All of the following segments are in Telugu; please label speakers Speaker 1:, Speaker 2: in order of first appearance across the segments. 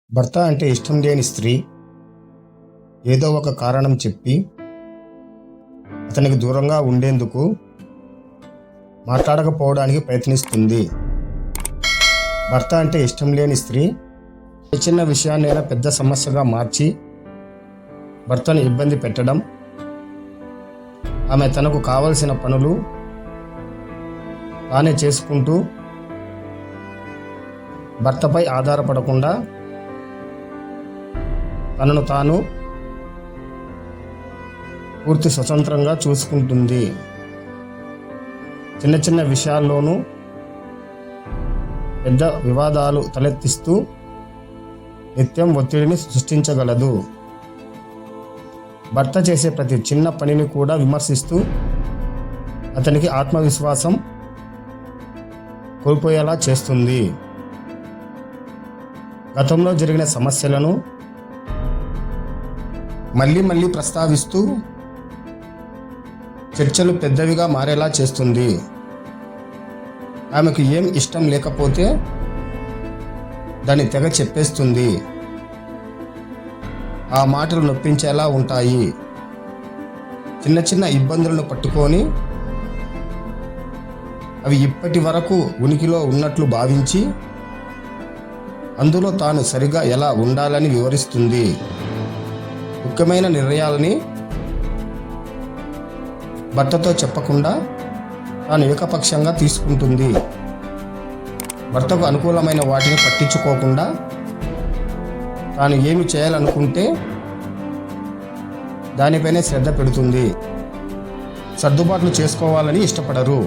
Speaker 1: భర్త అంటే ఇష్టం లేని స్త్రీ ఏదో ఒక కారణం చెప్పి అతనికి దూరంగా ఉండేందుకు మాట్లాడకపోవడానికి ప్రయత్నిస్తుంది. భర్త అంటే ఇష్టం లేని స్త్రీ చిన్న విషయాన్నైనా పెద్ద సమస్యగా మార్చి భర్తను ఇబ్బంది పెట్టడం, ఆమె తనకు కావలసిన పనులు తానే చేసుకుంటూ భర్తపై ఆధారపడకుండా తనను తాను పూర్తి స్వతంత్రంగా చూసుకుంటుంది. చిన్న చిన్న విషయాల్లోనూ పెద్ద వివాదాలు తలెత్తిస్తూ నిత్యం ఒత్తిడిని సృష్టించగలదు. భర్త చేసే ప్రతి చిన్న పనిని కూడా విమర్శిస్తూ అతనికి ఆత్మవిశ్వాసం కోల్పోయేలా చేస్తుంది. గతంలో జరిగిన సమస్యలను మళ్ళీ ప్రస్తావిస్తూ చర్చలు పెద్దవిగా మారేలా చేస్తుంది. ఆమెకు ఏం ఇష్టం లేకపోతే దాన్ని తెగ చెప్పేస్తుంది. ఆ మాటలు నొప్పించేలా ఉంటాయి. చిన్న చిన్న ఇబ్బందులను పట్టుకొని అవి ఇప్పటి వరకు ఉనికిలో ఉన్నట్లు భావించి అందులో తాను సరిగా ఎలా ఉండాలని వివరిస్తుంది. ముఖ్యమైన నిర్ణయాలని భర్తతో చెప్పకుండా తాను ఏకపక్షంగా తీసుకుంటుంది. భర్తకు అనుకూలమైన వాటిని పట్టించుకోకుండా తాను ఏమి చేయాలనుకుంటే దానిపైనే శ్రద్ధ పెడుతుంది. సర్దుబాట్లు చేసుకోవాలని ఇష్టపడరు.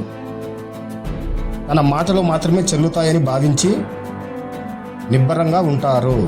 Speaker 1: తన మాటలు మాత్రమే చెల్లుతాయని భావించి నిబ్బరంగా ఉంటారు.